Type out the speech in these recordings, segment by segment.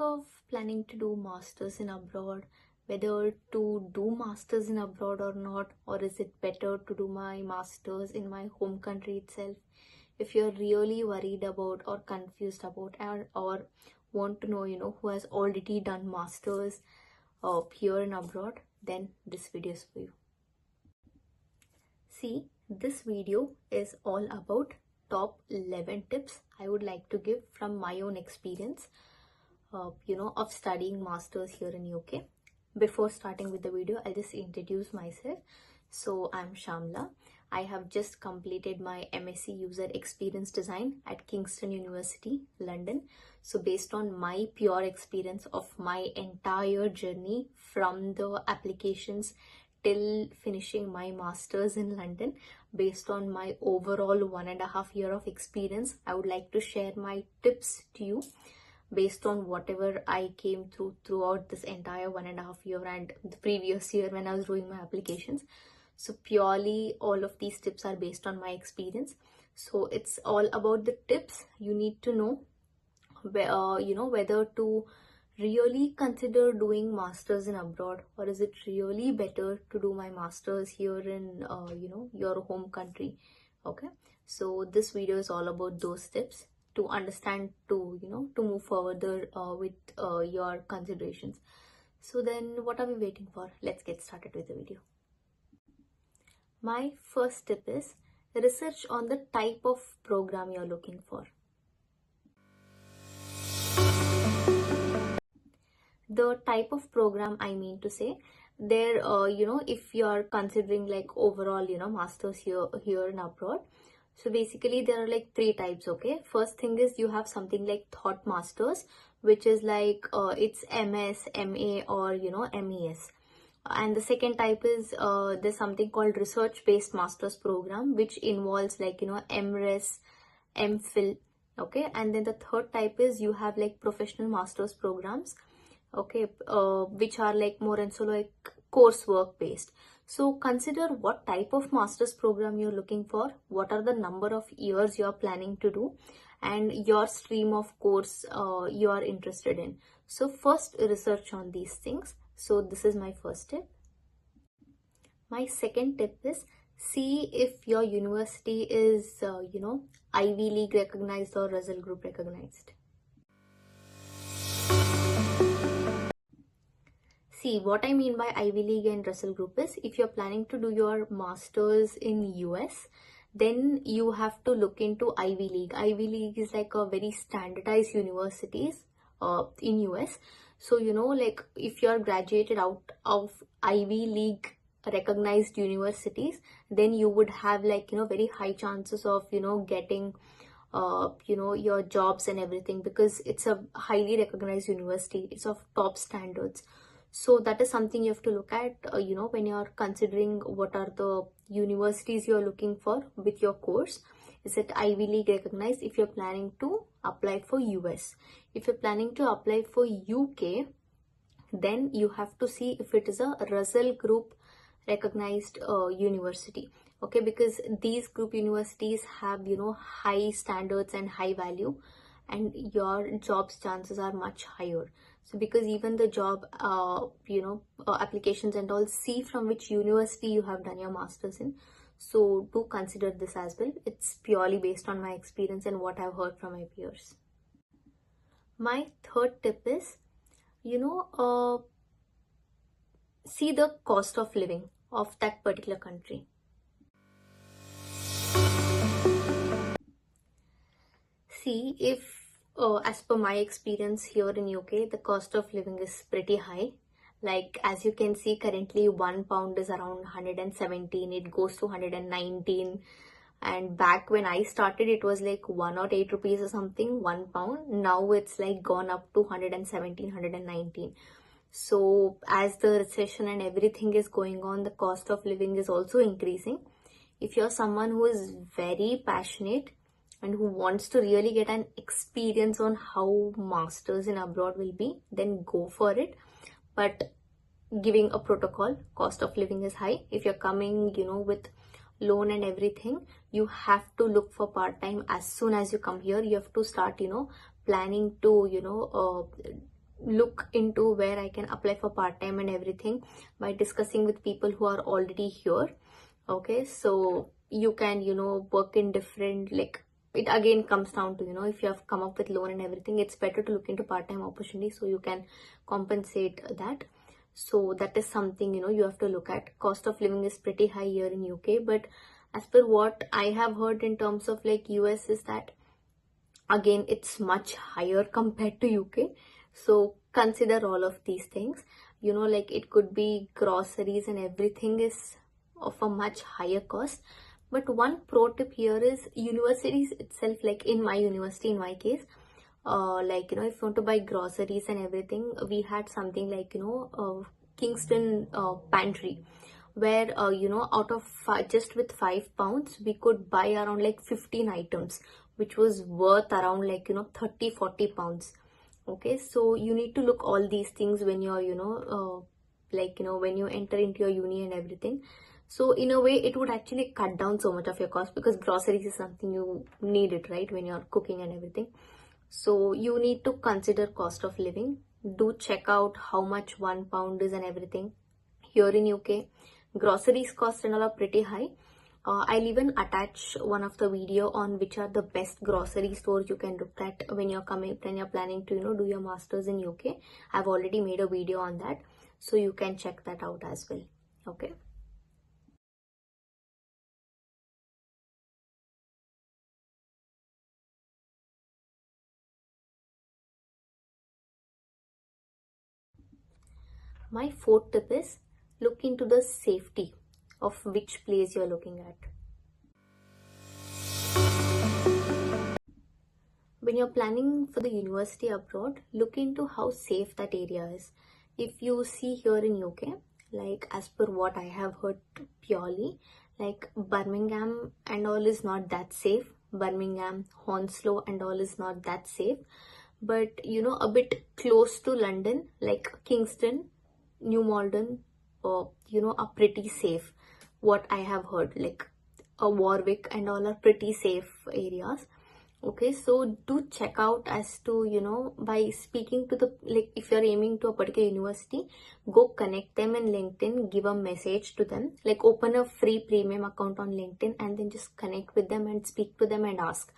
of planning to do masters in abroad, whether to do masters in abroad or not, or is it better to do my masters in my home country itself? If you're really worried about or confused about or want to know, who has already done masters here and abroad, then this video is for you. See, this video is all about top 11 tips I would like to give from my own experience of studying masters here in UK. Before starting with the video, I'll just introduce myself. So I'm Shamla. I have just completed my MSc User Experience Design at Kingston University, London. So based on my pure experience of my entire journey from the applications till finishing my masters in London, based on my overall 1.5 years of experience, I would like to share my tips to you based on whatever I came through throughout this entire 1.5 years and the previous year when I was doing my applications. So purely all of these tips are based on my experience. So it's all about the tips you need to know whether to really consider doing masters in abroad, or is it really better to do my masters here in your home country. Okay, so this video is all about those tips to understand, to move further with your considerations. So then what are we waiting for? Let's get started with the video. My first tip is research on the type of program you're looking for. The type of program I mean to say, there if you're considering like overall masters here and abroad, so basically there are like 3 types. Okay, first thing is you have something like thought masters, which is like it's MS, MA or MES. And the second type is there's something called research based masters program, which involves like MRes, MPhil. Okay, and then the third type is you have like professional masters programs, okay, which are like more and so like coursework based. So consider what type of master's program you're looking for, what are the number of years you're planning to do, and your stream of course you are interested in. So first research on these things. So this is my first tip. My second tip is see if your university is Ivy League recognized or Russell Group recognized. See, what I mean by Ivy League and Russell Group is if you're planning to do your masters in US, then you have to look into Ivy League. Ivy League is like a very standardized universities in US. So like if you're graduated out of Ivy League recognized universities, then you would have like very high chances of getting your jobs and everything, because it's a highly recognized university. It's of top standards. So that is something you have to look at when you're considering what are the universities you're looking for with your course. Is it Ivy League recognized if you're planning to apply for US? If you're planning to apply for UK, then you have to see if it is a Russell Group recognized university. Okay, because these group universities have high standards and high value, and your job's chances are much higher. So because even the job applications and all see from which university you have done your masters in. So do consider this as well. It's purely based on my experience and what I've heard from my peers. My third tip is see the cost of living of that particular country. See, if as per my experience here in UK, the cost of living is pretty high. Like as you can see, currently £1 is around 117, it goes to 119, and back when I started it was like 1 or 8 rupees or something, £1. Now it's like gone up to 117, 119. So as the recession and everything is going on, the cost of living is also increasing. If you're someone who is very passionate and who wants to really get an experience on how masters in abroad will be, then go for it. But giving a protocol, cost of living is high. If you're coming with loan and everything, you have to look for part-time as soon as you come here. You have to start planning to look into where I can apply for part-time and everything by discussing with people who are already here. Okay, so you can, work in different, like, it again comes down to, if you have come up with loan and everything, it's better to look into part-time opportunities so you can compensate that. So that is something, you have to look at. Cost of living is pretty high here in UK, but as per what I have heard in terms of like US is that again it's much higher compared to UK. So consider all of these things, like it could be groceries and everything is of a much higher cost. But one pro tip here is universities itself, like in my university, in my case, like, if you want to buy groceries and everything, we had something like, Kingston pantry, where, out of just with £5, we could buy around like 15 items, which was worth around like, 30-40 pounds. Okay, so you need to look all these things when you're, like, when you enter into your uni and everything. So in a way, it would actually cut down so much of your cost, because groceries is something you need it, right, when you're cooking and everything. So you need to consider cost of living. Do check out how much £1 is and everything. Here in UK, groceries cost and all are pretty high. I'll even attach one of the video on which are the best grocery stores you can look at when you're planning to, do your masters in UK. I've already made a video on that, so you can check that out as well. Okay. My fourth tip is look into the safety of which place you're looking at. When you're planning for the university abroad, look into how safe that area is. If you see here in UK, like as per what I have heard purely, like Birmingham and all is not that safe. Birmingham, Hounslow and all is not that safe. But a bit close to London, like Kingston, New Malden, are pretty safe. What I have heard, like Warwick and all are pretty safe areas. Okay, so do check out as to, by speaking to the, like, if you're aiming to a particular university, go connect them in LinkedIn, give a message to them, like open a free premium account on LinkedIn and then just connect with them and speak to them and ask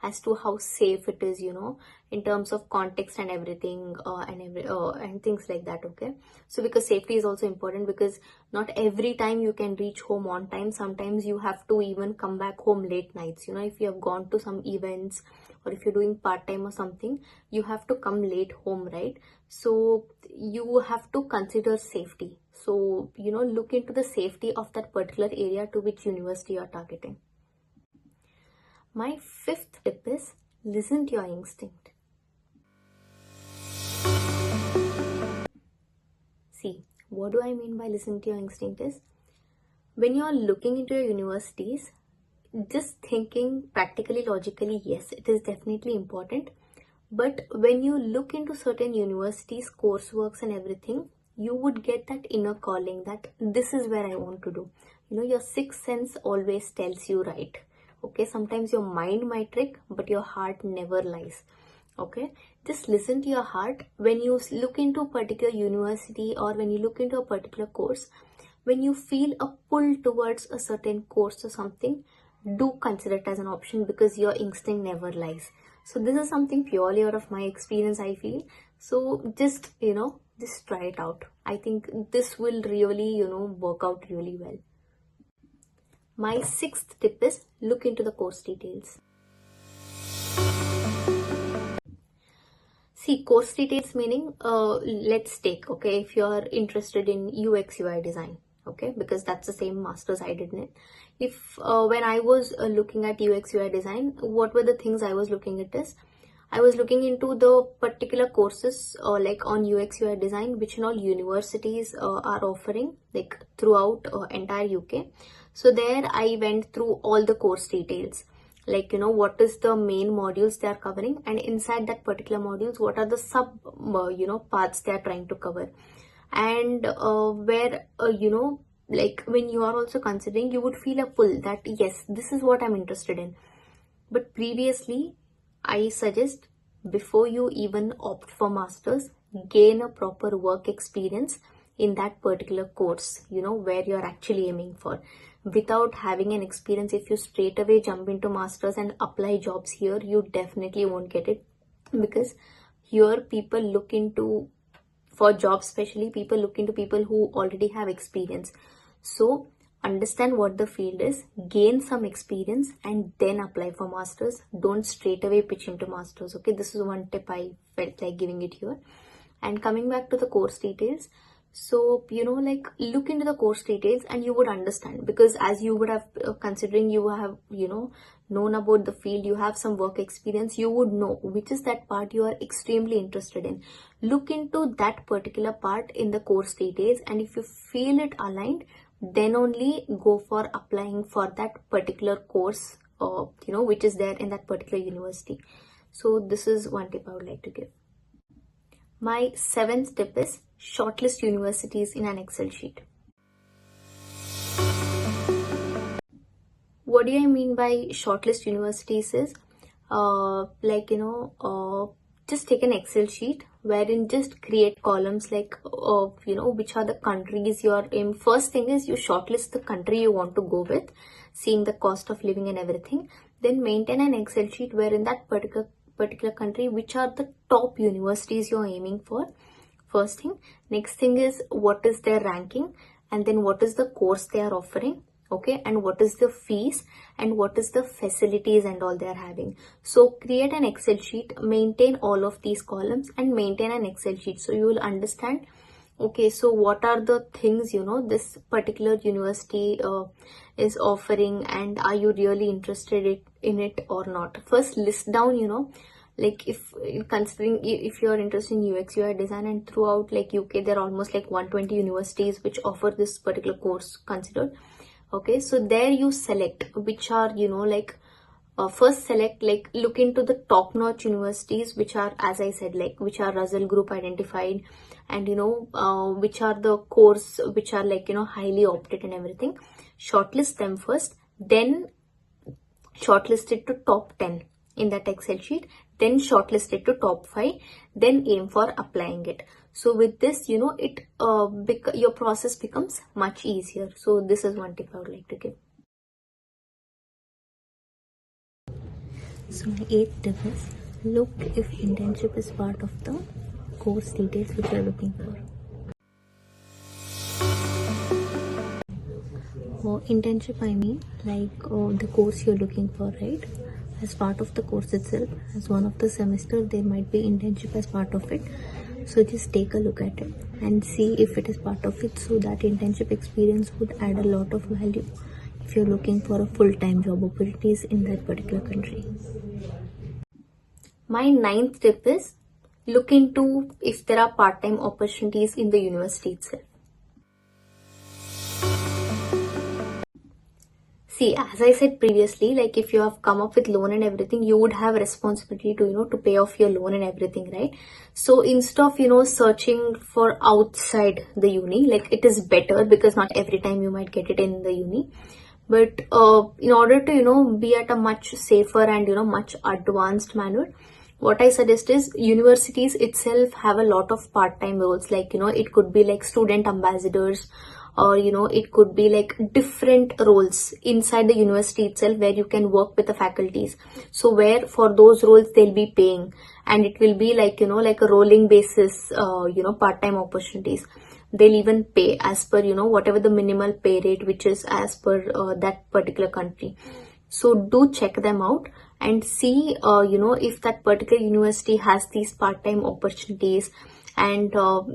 as to how safe it is, in terms of context and everything, and things like that. Okay, so because safety is also important, because not every time you can reach home on time. Sometimes you have to even come back home late nights, if you have gone to some events or if you're doing part-time or something, you have to come late home, right? So you have to consider safety. So look into the safety of that particular area to which university you're targeting. My fifth tip is listen to your instinct. See, what do I mean by listen to your instinct is, when you're looking into your universities, just thinking practically, logically, yes, it is definitely important. But when you look into certain universities, courseworks and everything, you would get that inner calling that this is where I want to do. Your sixth sense always tells you right. Okay, sometimes your mind might trick, but your heart never lies. Okay, just listen to your heart. When you look into a particular university or when you look into a particular course, when you feel a pull towards a certain course or something, do consider it as an option, because your instinct never lies. So this is something purely out of my experience, I feel. So just try it out. I think this will really work out really well. My sixth tip is look into the course details. See, course details meaning, let's take, okay, if you're interested in UX UI design, okay, because that's the same masters I did in it. If when I was looking at UX UI design, what were the things I was looking at is, I was looking into the particular courses like on UX UI design, which all universities are offering, like throughout entire UK. So there I went through all the course details, like what is the main modules they are covering, and inside that particular modules, what are the sub parts they are trying to cover, and where like when you are also considering, you would feel a pull that yes, this is what I'm interested in. But previously, I suggest, before you even opt for masters, gain a proper work experience in that particular course, where you're actually aiming for. Without having an experience, if you straight away jump into masters and apply jobs here, you definitely won't get it, because here people look into, for jobs especially, people look into people who already have experience. So understand what the field is, gain some experience, and then apply for masters. Don't straight away pitch into masters. Okay, this is one tip I felt like giving it here. And coming back to the course details, so like, look into the course details and you would understand, because as you would have considering you have known about the field, you have some work experience, you would know which is that part you are extremely interested in. Look into that particular part in the course details, and if you feel it aligned, then only go for applying for that particular course, which is there in that particular university. So this is one tip I would like to give. My 7th tip is shortlist universities in an Excel sheet. What do I mean by shortlist universities is, just take an Excel sheet wherein just create columns like, which are the countries you are in. First thing is you shortlist the country you want to go with, seeing the cost of living and everything. Then maintain an Excel sheet where in that particular country, which are the top universities you're aiming for. First thing. Next thing is what is their ranking, and then what is the course they are offering, okay, and what is the fees, and what is the facilities and all they are having. So create an Excel sheet, maintain all of these columns, and maintain an Excel sheet, so you will understand, okay, so what are the things this particular university is offering, and are you really interested in it or not. First list down, like, if considering if you're interested in UX UI design, and throughout like UK there are almost like 120 universities which offer this particular course considered. Okay, so there you select which are first select, like, look into the top notch universities which are, as I said, like, which are Russell Group identified, and which are the course which are like highly opted and everything. Shortlist them first, then shortlist it to top 10 in that Excel sheet, then shortlist it to top 5, then aim for applying it. So with this, your process becomes much easier. So this is one tip I would like to give. So my 8th tip is, look if internship is part of the course details which you are looking for. For internship, I mean like the course you're looking for, right? As part of the course itself, as one of the semester, there might be internship as part of it. So just take a look at it and see if it is part of it, so that internship experience would add a lot of value if you're looking for a full-time job opportunities in that particular country. My 9th tip is, look into if there are part-time opportunities in the university itself. See, as I said previously, like, if you have come up with loan and everything, you would have responsibility to, to pay off your loan and everything, right? So instead of, searching for outside the uni, like, it is better, because not every time you might get it in the uni. But in order to, be at a much safer and, much advanced manner, what I suggest is, universities itself have a lot of part-time roles, like, it could be like student ambassadors, or it could be like different roles inside the university itself where you can work with the faculties. So where for those roles they'll be paying, and it will be like like a rolling basis, part-time opportunities. They'll even pay as per whatever the minimal pay rate which is as per that particular country. So do check them out and see if that particular university has these part-time opportunities, and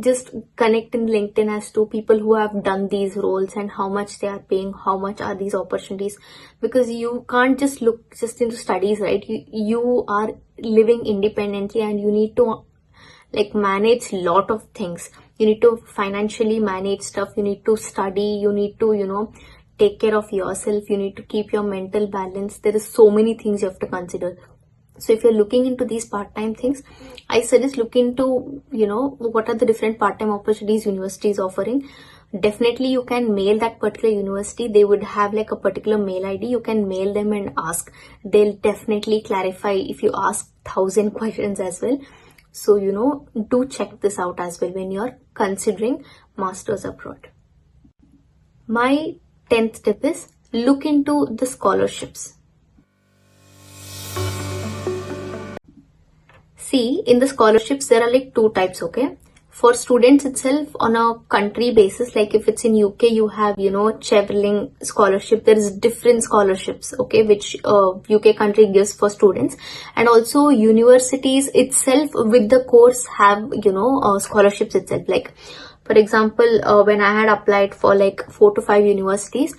just connect in LinkedIn as to people who have done these roles and how much they are paying, how much are these opportunities, because you can't just look just into studies, right? You are living independently, and you need to like manage lot of things. You need to financially manage stuff, you need to study, you need to take care of yourself, you need to keep your mental balance. There is so many things you have to consider. So if you're looking into these part-time things, I suggest look into, what are the different part-time opportunities universities offering. Definitely you can mail that particular university. They would have like a particular mail ID. You can mail them and ask. They'll definitely clarify if you ask 1,000 questions as well. So, do check this out as well when you're considering masters abroad. My 10th tip is look into the scholarships. See, in the scholarships, there are like two types, okay? For students itself, on a country basis, like if it's in UK, you have, Cheverling scholarship. There is different scholarships, okay, which UK country gives for students. And also universities itself with the course have, scholarships itself. Like, for example, when I had applied for like 4 to 5 universities,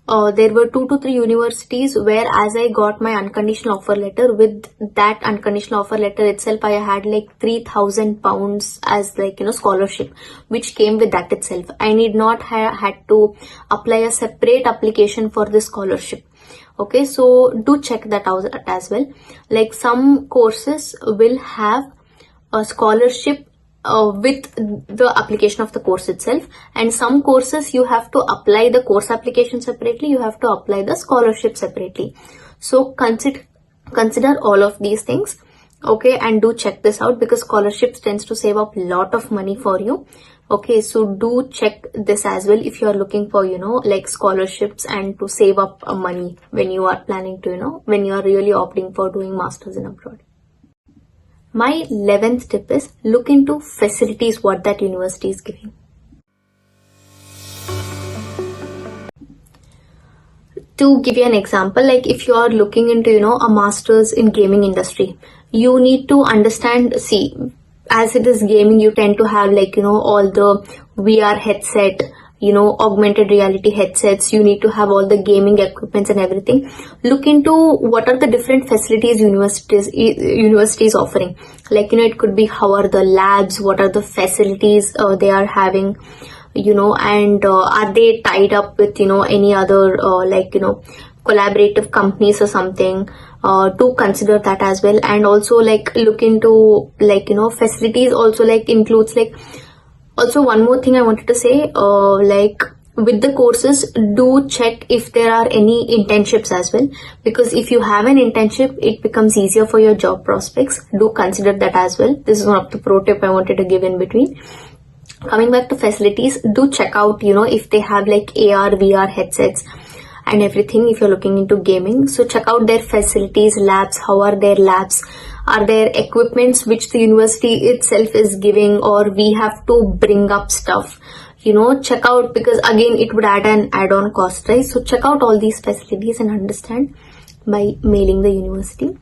there were 2 to 3 universities where as I got my unconditional offer letter, with that unconditional offer letter itself, I had like £3,000 as like, scholarship, which came with that itself. I need not had to apply a separate application for the scholarship. Okay, so do check that out as well. Like some courses will have a scholarship with the application of the course itself, and some courses you have to apply the course application separately, you have to apply the scholarship separately. So consider all of these things, okay, and do check this out because scholarships tends to save up a lot of money for you. Okay, so do check this as well if you are looking for, like scholarships and to save up money when you are planning to, when you are really opting for doing masters in abroad. My 11th tip is look into facilities what that university is giving. To give you an example, like if you are looking into, a master's in gaming industry, you need to understand, see, as it is gaming, you tend to have like, all the VR headset, augmented reality headsets, you need to have all the gaming equipments and everything. Look into what are the different facilities universities offering. Like, it could be how are the labs, what are the facilities they are having, and are they tied up with, any other collaborative companies or something. To consider that as well. And also like look into like, facilities also like includes like. Also, one more thing I wanted to say, like with the courses, do check if there are any internships as well, because if you have an internship, it becomes easier for your job prospects. Do consider that as well. This is one of the pro tip I wanted to give in between. Coming back to facilities, do check out, if they have like AR, VR headsets and everything if you're looking into gaming. So check out their facilities, labs, how are their labs, are there equipments which the university itself is giving, or we have to bring up stuff, check out, because again it would add an add-on cost, right? So check out all these facilities and understand by mailing the university.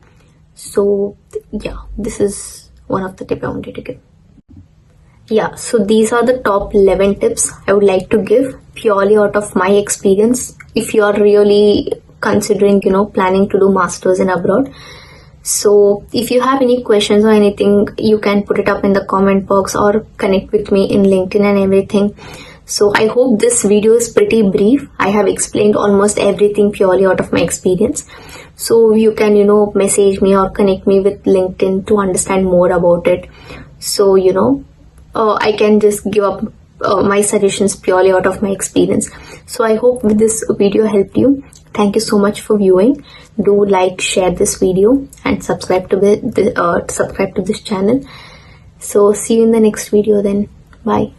So yeah, this is one of the tips I wanted to give. Yeah, so these are the top 11 tips I would like to give purely out of my experience if you are really considering, planning to do masters in abroad. So if you have any questions or anything, you can put it up in the comment box or connect with me in LinkedIn and everything. So I hope this video is pretty brief. I have explained almost everything purely out of my experience. So you can, message me or connect me with LinkedIn to understand more about it. So, I can just give up my suggestions purely out of my experience. So I hope this video helped you. Thank you so much for viewing. Do like, share this video and subscribe to this channel. So see you in the next video then. Bye.